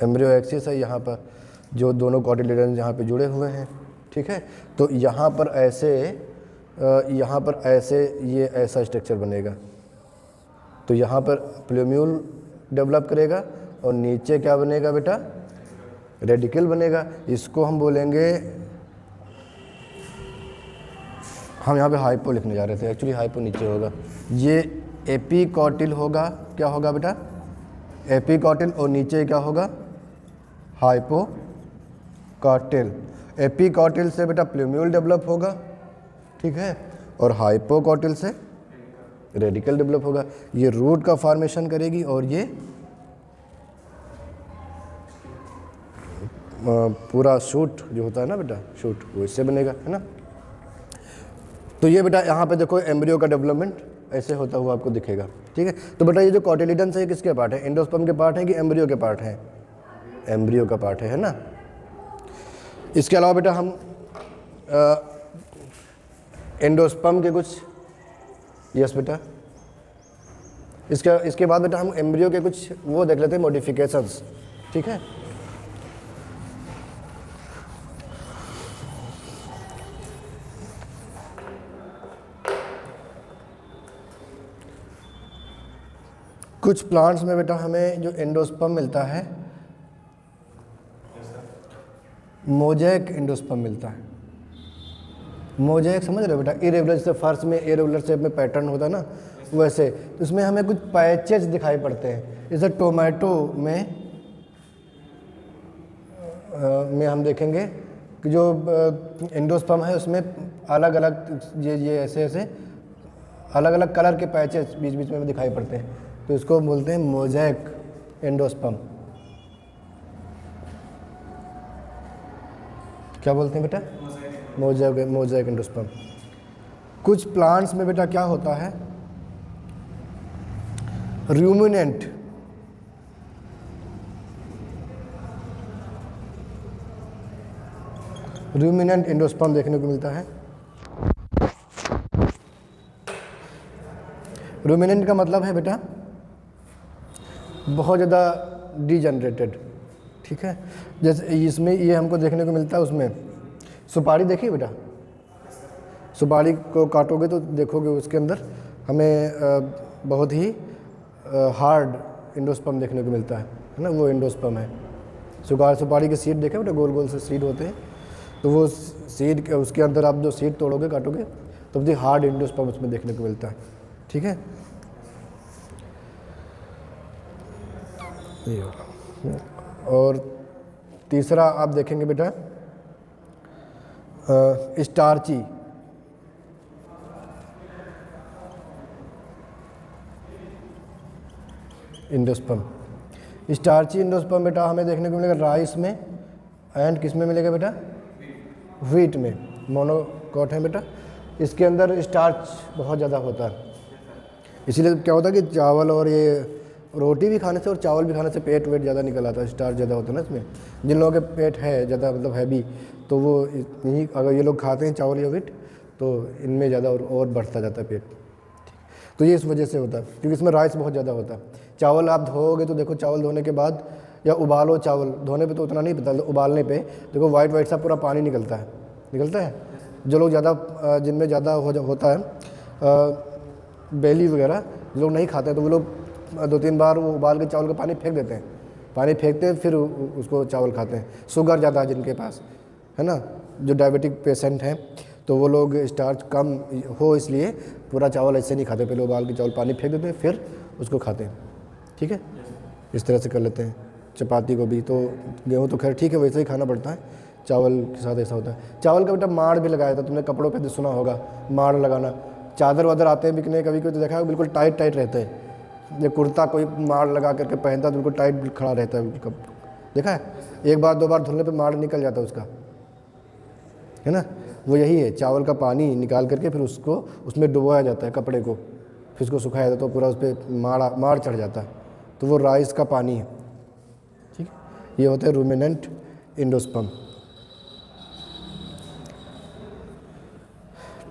एम्ब्रियो एक्सिस है। यहाँ पर जो दोनों कॉटिलिडन्स यहाँ पे जुड़े हुए हैं। ठीक है, तो यहाँ पर ऐसे ये ऐसा स्ट्रक्चर बनेगा। तो यहाँ पर प्ल्यूम्यूल डेवलप करेगा, और नीचे क्या बनेगा बेटा, रेडिकल बनेगा। इसको हम बोलेंगे, हम यहाँ पे हाइपो लिखने जा रहे थे, एक्चुअली हाइपो नीचे होगा। ये एपिकॉटिल होगा, क्या होगा बेटा, एपिकॉटिल, और नीचे क्या होगा, हाइपोकॉटिल। एपिकॉटिल से बेटा प्लूम्यूल डेवलप होगा, ठीक है, और हाइपोकॉटिल से रेडिकल डेवलप होगा। ये रूट का फॉर्मेशन करेगी और ये पूरा शूट जो होता है ना बेटा, शूट, वो इससे बनेगा, है ना। तो ये बेटा यहाँ पे देखो एम्ब्रियो का डेवलपमेंट ऐसे होता हुआ आपको दिखेगा, ठीक है। तो बेटा ये जो कॉटिलिडन्स है किसके पार्ट है, एंडोस्पर्म के पार्ट है कि एम्ब्रियो के पार्ट है, एम्ब्रियो का पार्ट है ना। इसके अलावा बेटा हम एंडोस्पर्म के कुछ, यस बेटा, इसके बाद बेटा हम एम्ब्रियो के कुछ वो देख लेते हैं मॉडिफिकेशंस, ठीक है। कुछ प्लांट्स में बेटा हमें जो एंडोस्पर्म मिलता है, मोज़ेक एंडोस्पर्म मिलता है। मोज़ेक समझ रहे हो बेटा, इरेगुलर, जैसे फर्श में इरेगुलर शेप में पैटर्न होता है ना, वैसे तो इसमें हमें कुछ पैचेस दिखाई पड़ते हैं। जैसे टोमेटो में हम देखेंगे कि जो एंडोस्पर्म है उसमें अलग अलग ये ऐसे ऐसे अलग अलग कलर के पैचेस बीच बीच में दिखाई पड़ते हैं, तो इसको बोलते हैं मोज़ेक एंडोस्पर्म। क्या बोलते हैं बेटा, मोज़ेक एंडोस्पर्म। कुछ प्लांट्स में बेटा क्या होता है, रूमिनेंट, रूमिनेंट एंडोस्पर्म देखने को मिलता है। रूमिनेंट का मतलब है बेटा बहुत ज़्यादा डिजनरेटेड, ठीक है। जैसे इसमें ये हमको देखने को मिलता है, उसमें सुपारी देखिए बेटा, सुपारी को काटोगे तो देखोगे उसके अंदर हमें बहुत ही हार्ड एंडोस्पर्म देखने को मिलता है ना, वो एंडोस्पर्म है। सुपारी के सीड देखे बेटा, गोल गोल से सीड होते हैं, तो वो सीड उसके अंदर आप जो सीड तोड़ोगे काटोगे तो बहुत ही हार्ड एंडोस्पर्म उसमें देखने को मिलता है, ठीक है। और तीसरा आप देखेंगे बेटा स्टार्ची, एंडोस्पर्म। स्टार्ची एंडोस्पर्म बेटा हमें देखने को मिलेगा राइस में एंड किस में मिलेगा बेटा, व्हीट में, मोनोकॉट है बेटा। इसके अंदर स्टार्च बहुत ज़्यादा होता है, इसीलिए क्या होता है कि चावल और ये रोटी भी खाने से और चावल भी खाने से पेट वेट ज़्यादा निकल आता है, स्टार्च ज़्यादा होता है ना इसमें। जिन लोगों के पेट है ज़्यादा मतलब हैवी, तो वो नहीं, अगर ये लोग खाते हैं चावल या व्हीट तो इनमें ज़्यादा और बढ़ता जाता है पेट, तो ये इस वजह से होता है क्योंकि इसमें राइस बहुत ज़्यादा होता है। चावल आप धोओगे तो देखो, चावल धोने के बाद या उबालो, चावल धोने पे तो उतना नहीं पता, उबालने पे देखो वाइट वाइट सा पूरा पानी निकलता है। जो लोग ज़्यादा, जिनमें ज़्यादा होता है बेली वगैरह, जो लोग नहीं खाते हैं तो वो लोग 2-3 बार वो उबाल के चावल का पानी फेंक देते हैं, पानी फेंकते हैं फिर उसको चावल खाते हैं। शुगर ज़्यादा है जिनके पास, है ना, जो डायबिटिक पेशेंट हैं, तो वो लोग स्टार्च कम हो इसलिए पूरा चावल ऐसे नहीं खाते, पहले उबाल के चावल पानी फेंक देते हैं फिर उसको खाते हैं, ठीक है। इस तरह से कर लेते हैं। चपाती को भी, तो गेहूँ तो खैर ठीक है वैसे ही खाना पड़ता है, चावल के साथ ऐसा होता है। चावल का बेटा माड़ भी लगाया था तुमने, कपड़ों पे सुना होगा माड़ लगाना, चादर वादर आते हैं बिकने, कभी कभी तो देखा है बिल्कुल टाइट टाइट रहते हैं। ये कुर्ता कोई माड़ लगा करके पहनता है तो बिल्कुल टाइट खड़ा रहता है, देखा है, 1-2 बार धुलने पे माड़ निकल जाता है उसका, है ना। वो यही है, चावल का पानी निकाल करके फिर उसको उसमें डुबोया जाता है कपड़े को, फिर उसको सुखाया जाता है तो पूरा उस पर माड़ चढ़ जाता है, तो वो राइस का पानी है, ठीक है। ये होता है रूमिनेंट एंडोस्पर्म,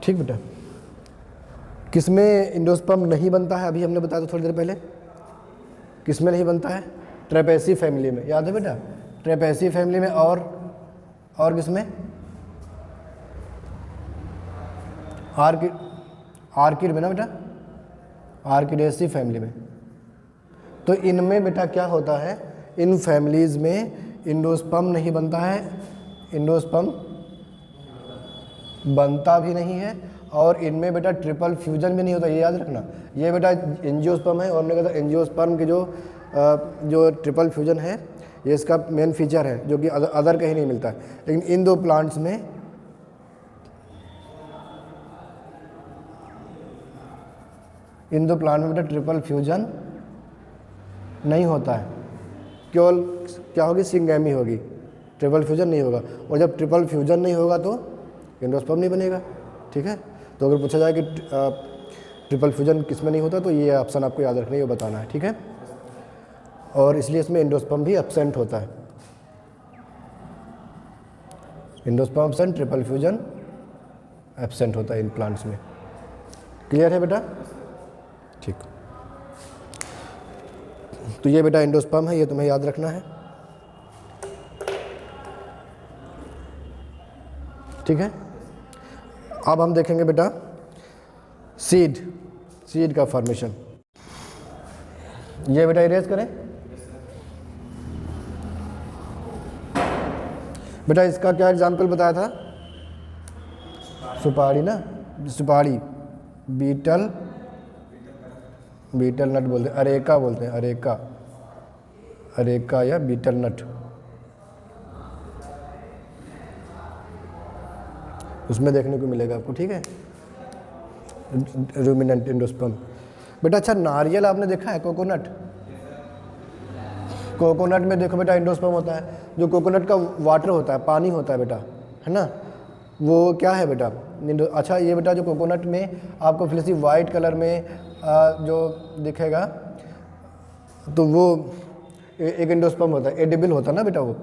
ठीक बेटा। किसमें एंडोस्पर्म नहीं बनता है, अभी हमने बताया था थोड़ी देर पहले, किसमें नहीं बनता है, ट्रेपेसी फैमिली में, याद है बेटा, ट्रेपेसी फैमिली में, और किसमें, आर्किड में ना बेटा, आर्किडेसी फैमिली में। तो इनमें बेटा क्या होता है, इन फैमिलीज़ में एंडोस्पर्म नहीं बनता है, एंडोस्पर्म बनता भी नहीं है, और इनमें बेटा ट्रिपल फ्यूजन भी नहीं होता, ये याद रखना। ये बेटा एंजियोस्पर्म है, और हमने कहा था एंजियोस्पर्म की जो ट्रिपल फ्यूजन है ये इसका मेन फीचर है, जो कि अदर कहीं नहीं मिलता है। लेकिन इन दो प्लांट्स में बेटा ट्रिपल फ्यूजन नहीं होता है, केवल क्या होगी, सिंगैमी होगी, ट्रिपल फ्यूजन नहीं होगा। और जब ट्रिपल फ्यूजन नहीं होगा तो एंडोस्पर्म नहीं बनेगा, ठीक है। तो अगर पूछा जाए कि ट्रिपल फ्यूजन किस में नहीं होता, तो ये ऑप्शन आपको याद रखना है, ये बताना है, ठीक है। और इसलिए इसमें एंडोस्पर्म भी एब्सेंट होता है, endosperm absent, triple fusion absent होता है इन प्लांट्स में। क्लियर है बेटा? ठीक। तो ये बेटा एंडोस्पर्म है, ये तुम्हें याद रखना है, ठीक है। अब हम देखेंगे बेटा सीड का फॉर्मेशन। ये बेटा इरेज करें बेटा, इसका क्या एग्जाम्पल बताया था, सुपारी ना, सुपारी, बीटल नट बोलते हैं, अरेका बोलते हैं, अरेका या बीटल नट, उसमें देखने को मिलेगा आपको, ठीक है, रूमिनेंट एंडोस्पर्म। बेटा अच्छा, नारियल आपने देखा है, कोकोनट में देखो बेटा एंडोस्पर्म होता है, जो कोकोनट का वाटर होता है, पानी होता है बेटा, है ना, वो क्या है बेटा, अच्छा ये बेटा जो कोकोनट में आपको फिर से वाइट कलर में जो दिखेगा, तो वो एक एंडोस्पर्म होता है, एडिबल होता है ना बेटा, वो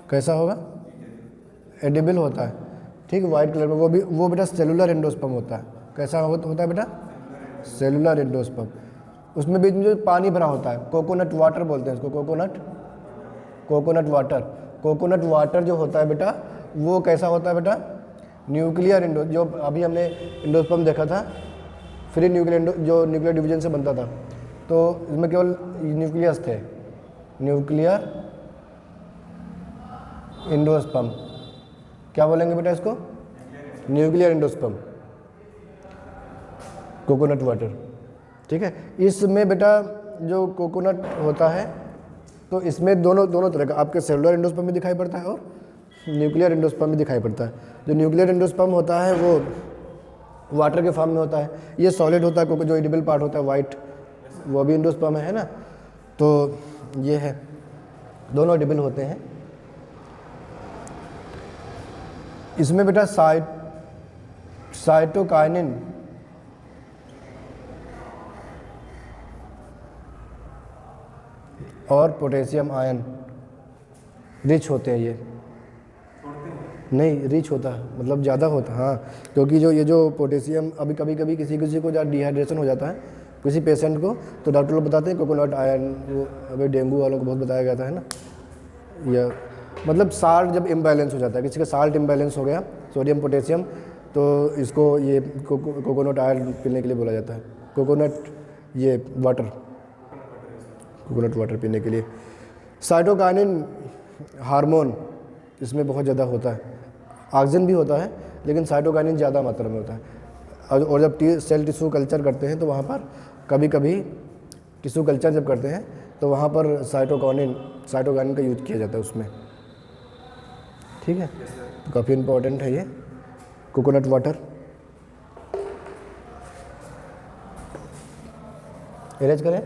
कैसा होगा, एडिबल होता है, ठीक है, वाइट कलर में, वो बेटा सेलुलर एंडोस्पर्म होता है। कैसा होता है बेटा, सेलुलर एंडोस्पर्म। उसमें बीच में जो पानी भरा होता है, कोकोनट वाटर बोलते हैं इसको, कोकोनट वाटर जो होता है बेटा, वो कैसा होता है बेटा, न्यूक्लियर जो अभी हमने एंडोस्पर्म देखा था, फ्री जो न्यूक्लियर डिवीजन से बनता था, तो इसमें केवल न्यूक्लियस थे, न्यूक्लियर एंडोस्पर्म, क्या बोलेंगे बेटा इसको, न्यूक्लियर एंडोस्पर्म, कोकोनट वाटर, ठीक है। इसमें बेटा जो कोकोनट होता है, तो इसमें दोनों तरह का आपके सेलुलर एंडोस्पर्म भी दिखाई पड़ता है और न्यूक्लियर एंडोस्पर्म भी दिखाई पड़ता है। जो न्यूक्लियर एंडोस्पर्म होता है वो वाटर के फॉर्म में होता है, ये सॉलिड होता है, क्योंकि जो एडिबल पार्ट होता है वाइट, वो भी एंडोस्पर्म है ना, तो ये है, दोनों एडिबल होते हैं। इसमें बेटा साइटोकाइनिन और पोटेशियम आयन रिच होते हैं, ये नहीं रिच होता है, मतलब ज़्यादा होता है, हाँ, क्योंकि ये जो पोटेशियम अभी कभी किसी को जब डिहाइड्रेशन हो जाता है किसी पेशेंट को, तो डॉक्टर लोग बताते हैं कोकोनट आयन, वो अभी डेंगू वालों को बहुत बताया गया था, है ना, या मतलब साल्ट जब इम्बैलेंस हो जाता है, किसी का साल्ट इम्बैलेंस हो गया, सोडियम पोटेशियम, तो इसको ये कोकोनट आयन पीने के लिए बोला जाता है, कोकोनट वाटर पीने के लिए। साइटोकाइनिन हार्मोन इसमें बहुत ज़्यादा होता है, ऑक्सीजन भी होता है, लेकिन साइटोकाइनिन ज़्यादा मात्रा में होता है। और जब सेल टिश्यू कल्चर करते हैं, तो वहाँ पर कभी टिश्यू कल्चर जब करते हैं, तो वहाँ पर साइटोकाइनिन का यूज किया जाता है उसमें, ठीक है। तो काफ़ी इम्पोर्टेंट है ये कोकोनट वाटर। इरेज करें,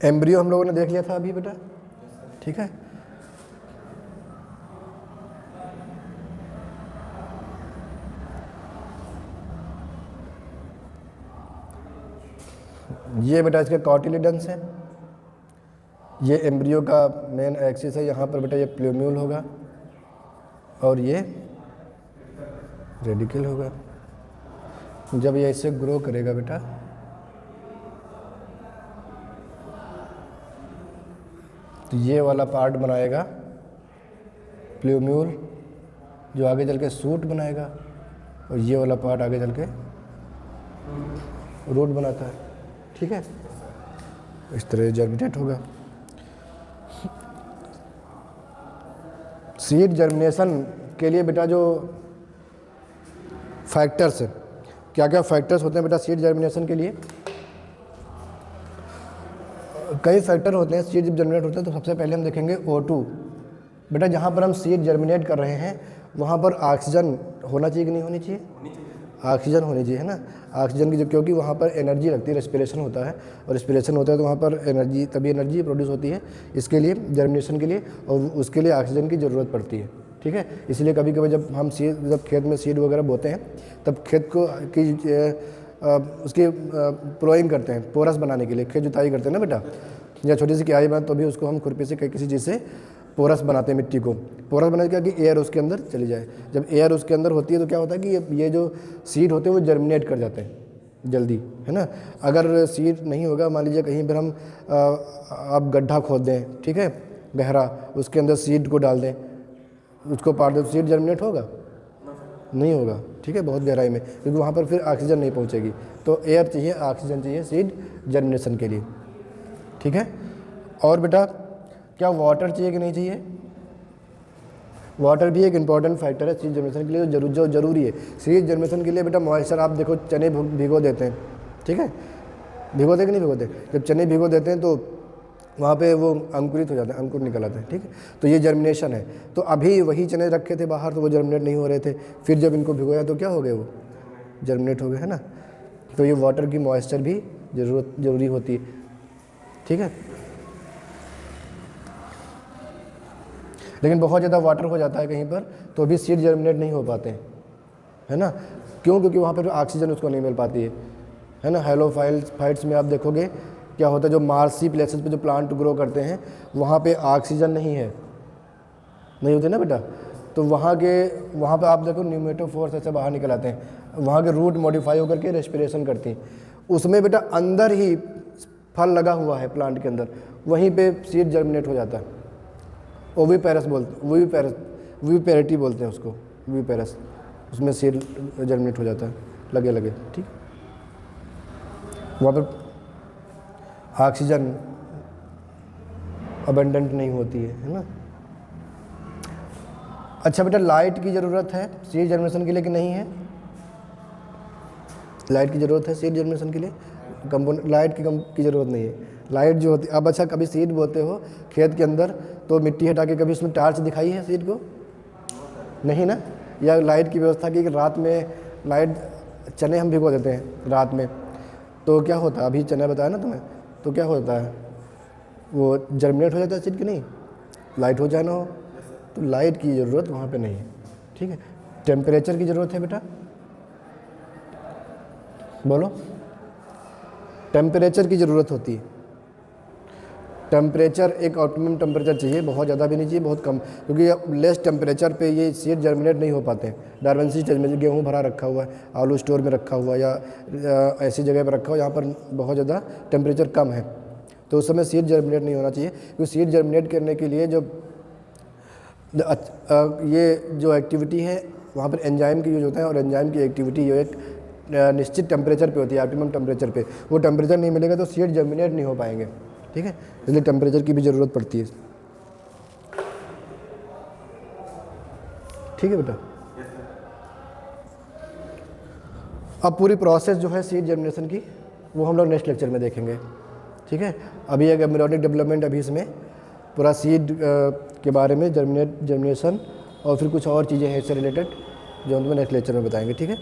एम्ब्रियो हम लोगों ने देख लिया था अभी बेटा, ठीक है। ये बेटा इसके कॉटिलिडन्स हैं, ये एम्ब्रियो का मेन एक्सिस है, यहाँ पर बेटा ये प्लूम्यूल होगा और ये रेडिकल होगा। जब ये इससे ग्रो करेगा बेटा तो ये वाला पार्ट बनाएगा प्लूम्यूल, जो आगे चल के सूट बनाएगा, और ये वाला पार्ट आगे चल के रूट बनाता है। ठीक है, इस तरह जर्मिनेट होगा। सीड जर्मिनेशन के लिए बेटा जो फैक्टर्स है, क्या क्या फैक्टर्स होते हैं बेटा सीड जर्मिनेशन के लिए? कई फैक्टर होते हैं सीड जब जर्मिनेट होते हैं। तो सबसे पहले हम देखेंगे O2। बेटा जहाँ पर हम सीड जर्मिनेट कर रहे हैं वहाँ पर ऑक्सीजन होना चाहिए कि नहीं होनी चाहिए? ऑक्सीजन होनी चाहिए, है ना। ऑक्सीजन की, क्योंकि वहाँ पर एनर्जी लगती है, रेस्पिरेशन होता है, और रेस्पिरेशन होता है तो वहाँ पर एनर्जी, तभी एनर्जी प्रोड्यूस होती है इसके लिए, जर्मिनेशन के लिए, और उसके लिए ऑक्सीजन की ज़रूरत पड़ती है। ठीक है, इसलिए कभी कभी जब हम जब खेत में सीड वगैरह बोते हैं तब खेत को उसकी प्लोइंग करते हैं, पोरस बनाने के लिए खेत जुताई करते हैं ना बेटा, या छोटी सी क्यारी बना तो भी उसको हम खुरपी से किसी चीज़ से पोरस बनाते हैं, मिट्टी को पोरस बनाने क्या कि एयर उसके अंदर चली जाए। जब एयर उसके अंदर होती है तो क्या होता है कि ये जो सीड होते हैं वो जर्मिनेट कर जाते हैं जल्दी, है ना। अगर सीड नहीं होगा, मान लीजिए कहीं पर हम आप गड्ढा खोद दें, ठीक है, गहरा, उसके अंदर सीड को डाल दें, उसको पार दें, सीड जर्मिनेट होगा? नहीं होगा। ठीक है, बहुत गहराई में, क्योंकि वहाँ पर फिर ऑक्सीजन नहीं पहुँचेगी। तो एयर चाहिए, ऑक्सीजन चाहिए सीड जर्मिनेशन के लिए। ठीक है, और बेटा क्या वाटर चाहिए कि नहीं चाहिए? वाटर भी एक इम्पॉर्टेंट फैक्टर है सीड जर्मिनेशन के लिए, जो जरूरी है। सीड जर्मिनेशन के लिए बेटा मॉइस्चर, आप देखो चने भिगो देते हैं, ठीक है, भिगोते कि नहीं भिगोते? जब चने भिगो देते हैं तो वहाँ पे वो अंकुरित हो जाते हैं, अंकुर निकल आते हैं। ठीक है, तो ये जर्मिनेशन है। तो अभी वही चने रखे थे बाहर तो वो जर्मिनेट नहीं हो रहे थे, फिर जब इनको भिगोया तो क्या हो गए? वो जर्मिनेट हो गए, है ना। तो ये वाटर की मॉइस्चर भी जरूरी होती है। ठीक है, लेकिन बहुत ज़्यादा वाटर हो जाता है कहीं पर तो भी सीड जर्मिनेट नहीं हो पाते हैं, है ना। क्यों? क्योंकि वहाँ पर ऑक्सीजन उसको नहीं मिल पाती है ना। हैलोफाइट्स में आप देखोगे क्या होता है, जो मार्सी प्लेसेस पे जो प्लांट ग्रो करते हैं वहाँ पे ऑक्सीजन नहीं है, नहीं होते ना बेटा। तो वहाँ पे आप देखो न्यूमेटोफोर्स ऐसे बाहर निकल आते हैं, वहाँ के रूट मॉडिफाई होकर के रेस्पिरेशन करती हैं। उसमें बेटा अंदर ही फल लगा हुआ है प्लांट के अंदर, वहीं पे सीड जर्मिनेट हो जाता है। ओविपेरस बोलते, ओविपेरिटी बोलते हैं उसको, ओविपेरस, उसमें सीड जर्मिनेट हो जाता है लगे लगे। ठीक, वहाँ पर ऑक्सीजन अबंडेंट नहीं होती है ना। अच्छा बेटा, लाइट की ज़रूरत है सीड जर्मिनेशन के लिए कि नहीं है? लाइट की ज़रूरत है सीड जर्मिनेशन के लिए, कंपोनेंट लाइट की ज़रूरत नहीं है। लाइट जो होती है, अब अच्छा कभी सीड बोते हो खेत के अंदर तो मिट्टी हटा के कभी उसमें टार्च दिखाई है सीड को? नहीं ना। या लाइट की व्यवस्था की कि रात में लाइट, चने हम भिगो देते हैं रात में तो क्या होता है, अभी चना बताया ना तुम्हें, तो क्या होता है वो जर्मिनेट हो जाता है सीड कि नहीं? लाइट हो जाए ना हो तो लाइट की ज़रूरत वहाँ पे नहीं है। ठीक है, टेम्परेचर की ज़रूरत है बेटा, बोलो। टेम्परेचर की ज़रूरत होती है। टेम्परेचर एक ऑप्टिमम टेम्परेचर चाहिए, बहुत ज़्यादा भी नहीं चाहिए, बहुत कम, क्योंकि लेस टेम्परेचर पे ये सीड जर्मिनेट नहीं हो पाते हैं। डार्वेंसी स्टेज में गेहूँ भरा रखा हुआ है, आलू स्टोर में रखा हुआ है, या ऐसी जगह पर रखा हुआ जहाँ पर बहुत ज़्यादा टेम्परेचर कम है, तो उस समय सीड जर्मिनेट नहीं होना चाहिए। क्योंकि सीड जर्मिनेट करने के लिए ये जो एक्टिविटी है वहाँ पर एंजाइम की यूज होता है, और एंजाइम की एक्टिविटी जो एक निश्चित टेम्परेचर पे होती है, ऑप्टिमम टेम्परेचर पे। वो टेम्परेचर नहीं मिलेगा तो सीड जर्मिनेट नहीं हो पाएंगे। ठीक है, इसलिए टेम्परेचर की भी ज़रूरत पड़ती है। ठीक है बेटा, अब पूरी प्रोसेस जो है सीड जर्मिनेशन की वो हम लोग नेक्स्ट लेक्चर में देखेंगे। ठीक है, अभी एक एम्ब्रियोनिक डेवलपमेंट, अभी इसमें पूरा सीड के बारे में, जर्मिनेशन और फिर कुछ और चीज़ें हैं इससे रिलेटेड जो हम तुम्हें नेक्स्ट लेक्चर में बताएंगे। ठीक है।